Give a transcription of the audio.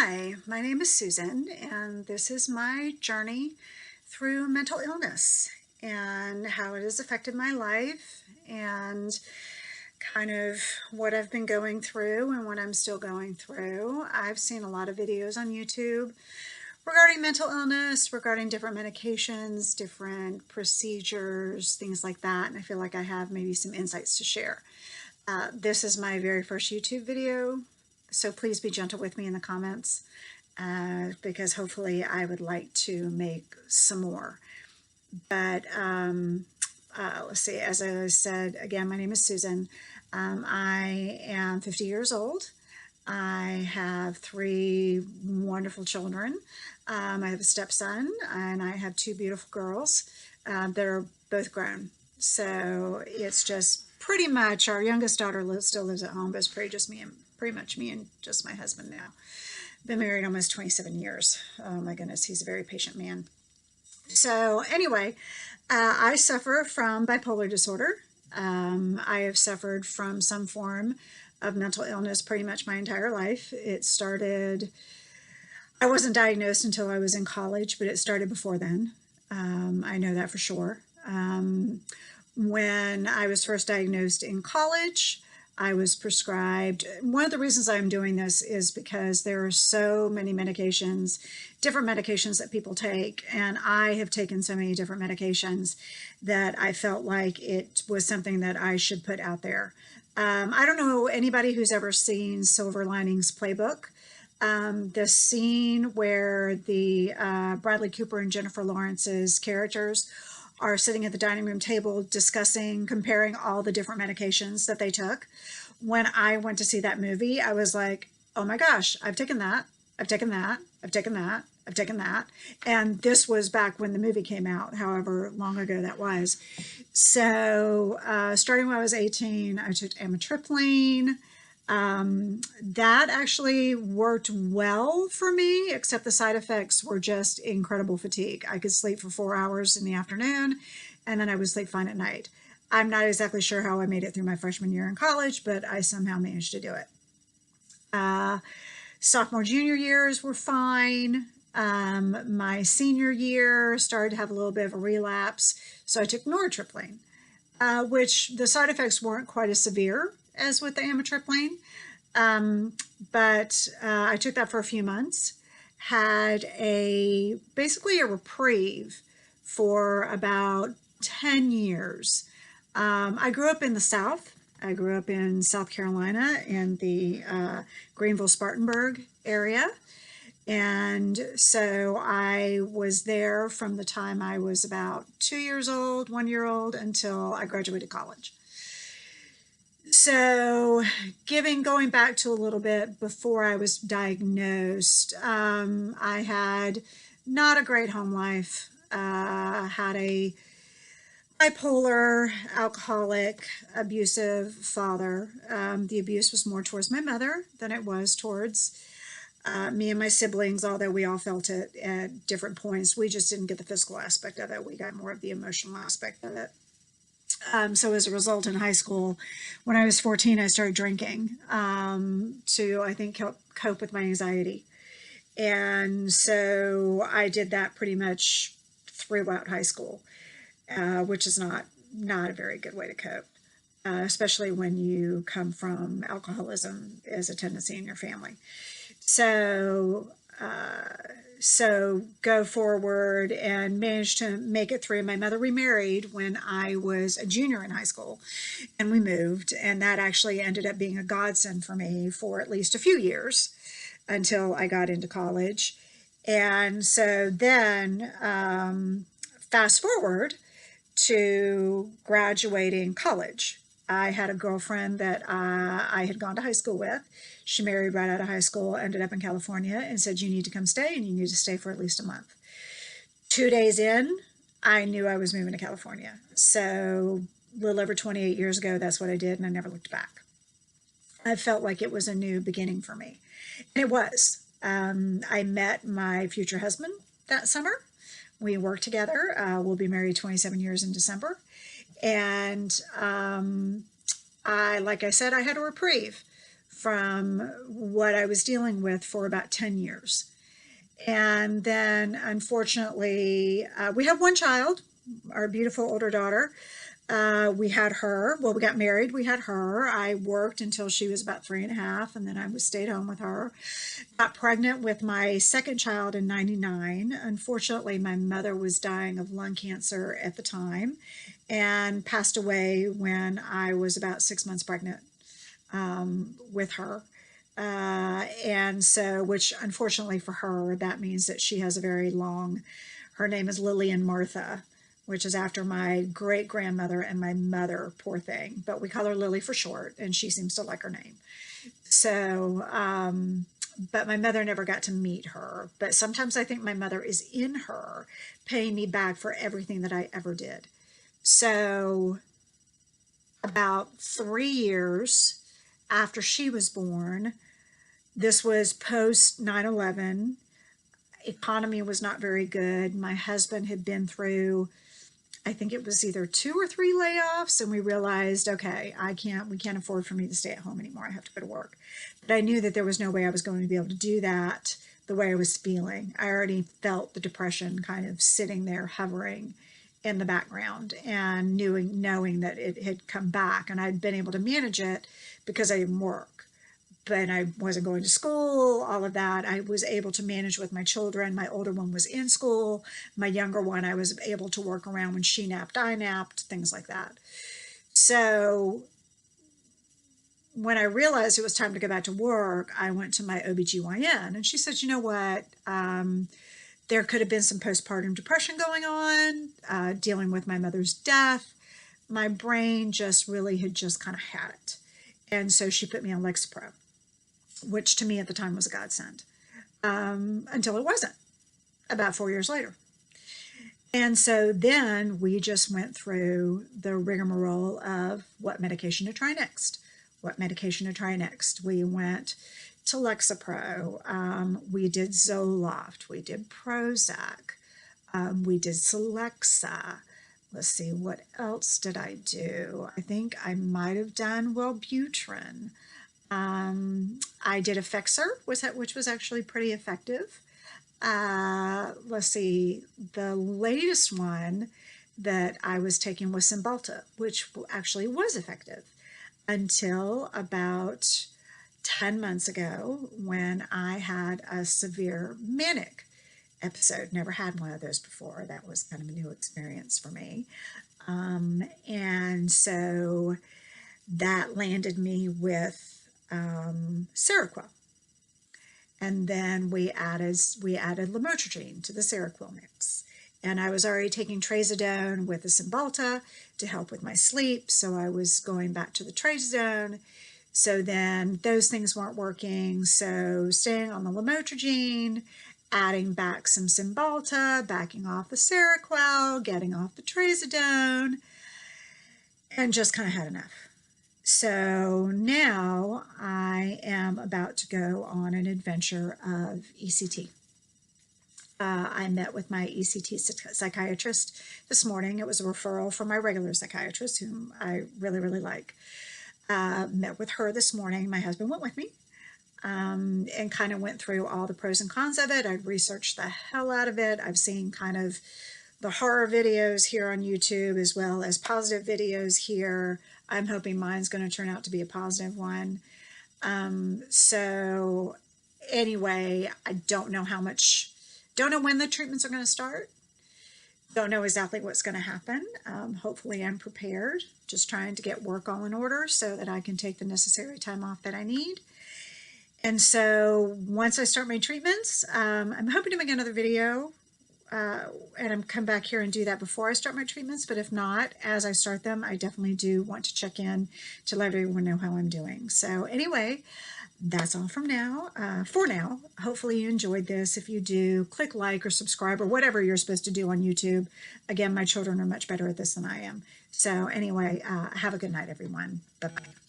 Hi, my name is Susan, and this is my journey through mental illness and how it has affected my life and kind of what I've been going through and what I'm still going through. I've seen a lot of videos on YouTube regarding mental illness, regarding different medications, different procedures, things like that, and I feel like I have maybe some insights to share. This is my very first YouTube video, so please be gentle with me in the comments because hopefully I would like to make some more. But let's see, as I said, again, my name is Susan. I am 50 years old. I have three wonderful children. I have a stepson and I have two beautiful girls that are both grown. So it's just pretty much our youngest daughter still lives at home, but it's pretty much me and just my husband now. Been married almost 27 years. Oh my goodness, he's a very patient man. So anyway, I suffer from bipolar disorder. I have suffered from some form of mental illness pretty much my entire life. It started, I wasn't diagnosed until I was in college, but it started before then. I know that for sure. When I was first diagnosed in college, I was prescribed. One of the reasons I'm doing this is because there are so many medications, different medications that people take, and I have taken so many different medications that I felt like it was something that I should put out there. I don't know anybody who's ever seen Silver Linings Playbook. The scene where the Bradley Cooper and Jennifer Lawrence's characters are sitting at the dining room table discussing, comparing all the different medications that they took. When I went to see that movie, I was like, oh my gosh, I've taken that, I've taken that, I've taken that, I've taken that. And this was back when the movie came out, however long ago that was. So starting when I was 18, I took amitriptyline. That actually worked well for me, except the side effects were just incredible fatigue. I could sleep for 4 hours in the afternoon, and then I would sleep fine at night. I'm not exactly sure how I made it through my freshman year in college, but I somehow managed to do it. Sophomore, junior years were fine. My senior year started to have a little bit of a relapse, so I took nortriptyline, which the side effects weren't quite as severe as with the amitriptyline. But I took that for a few months, had basically a reprieve for about 10 years. I grew up in the South. I grew up in South Carolina in the Greenville-Spartanburg area. And so I was there from the time I was about 2 years old, 1 year old, until I graduated college. So going back to a little bit before I was diagnosed, I had not a great home life. Had a bipolar, alcoholic, abusive father. The abuse was more towards my mother than it was towards me and my siblings, although we all felt it at different points. We just didn't get the physical aspect of it. We got more of the emotional aspect of it. So as a result, in high school, when I was 14, I started drinking to, I think, help cope with my anxiety. And so I did that pretty much throughout high school, which is not a very good way to cope, especially when you come from alcoholism as a tendency in your family. So go forward and managed to make it through. My mother remarried when I was a junior in high school, and we moved, and that actually ended up being a godsend for me for at least a few years until I got into college. And so then fast forward to graduating college. I had a girlfriend that I had gone to high school with. She married right out of high school, ended up in California, and said, you need to come stay, and you need to stay for at least a month. 2 days in, I knew I was moving to California. So a little over 28 years ago, that's what I did, and I never looked back. I felt like it was a new beginning for me. And it was. I met my future husband that summer. We worked together. We'll be married 27 years in December. And like I said, I had a reprieve from what I was dealing with for about 10 years. And then, unfortunately, we have one child, our beautiful older daughter. We had her, well, we got married, we had her. I worked until she was about 3.5, and then I was stayed home with her. Got pregnant with my second child in 99. Unfortunately, my mother was dying of lung cancer at the time and passed away when I was about 6 months pregnant with her. And so, which unfortunately for her, that means that she has a very long, her name is Lillian Martha, which is after my great grandmother and my mother, poor thing. But we call her Lily for short, and she seems to like her name. So, but my mother never got to meet her. But sometimes I think my mother is in her, paying me back for everything that I ever did. So, about 3 years after she was born, this was post 9/11. Economy was not very good. My husband had been through, I think it was either 2 or 3 layoffs, and we realized, okay, we can't afford for me to stay at home anymore. I have to go to work. But I knew that there was no way I was going to be able to do that the way I was feeling. I already felt the depression kind of sitting there hovering in the background, and knowing that it had come back, and I'd been able to manage it because I didn't work. But I wasn't going to school, all of that. I was able to manage with my children. My older one was in school. My younger one, I was able to work around when she napped, I napped, things like that. So when I realized it was time to go back to work, I went to my OBGYN, and she said, you know what? There could have been some postpartum depression going on, dealing with my mother's death. My brain just really had just kind of had it. And so she put me on Lexapro, which to me at the time was a godsend, until it wasn't, about 4 years later. And so then we just went through the rigmarole of what medication to try next. What medication to try next. We went to Lexapro. We did Zoloft. We did Prozac. We did Celexa. Let's see, what else did I do? I think I might have done Wellbutrin. I did Effexor, which was actually pretty effective. Let's see, the latest one that I was taking was Cymbalta, which actually was effective until about 10 months ago when I had a severe manic episode. Never had one of those before. That was kind of a new experience for me. And so that landed me with Seroquel. And then we added lamotrigine to the Seroquel mix. And I was already taking trazodone with the Cymbalta to help with my sleep, so I was going back to the trazodone. So then those things weren't working, so staying on the lamotrigine, adding back some Cymbalta, backing off the Seroquel, getting off the trazodone, and just kind of had enough. So now I am about to go on an adventure of ECT. I met with my ECT psychiatrist this morning. It was a referral from my regular psychiatrist, whom I really, really like. Met with her this morning. My husband went with me, and kind of went through all the pros and cons of it. I've researched the hell out of it. I've seen kind of the horror videos here on YouTube as well as positive videos here. I'm hoping mine's going to turn out to be a positive one. So anyway, I don't know when the treatments are going to start. Don't know exactly what's going to happen. Hopefully I'm prepared, just trying to get work all in order so that I can take the necessary time off that I need. And so once I start my treatments, I'm hoping to make another video and I'm come back here and do that before I start my treatments. But if not, as I start them, I definitely do want to check in to let everyone know how I'm doing. So anyway, that's all for now. Hopefully you enjoyed this. If you do, click like or subscribe or whatever you're supposed to do on YouTube. Again, my children are much better at this than I am. So anyway, have a good night, everyone. Bye-bye.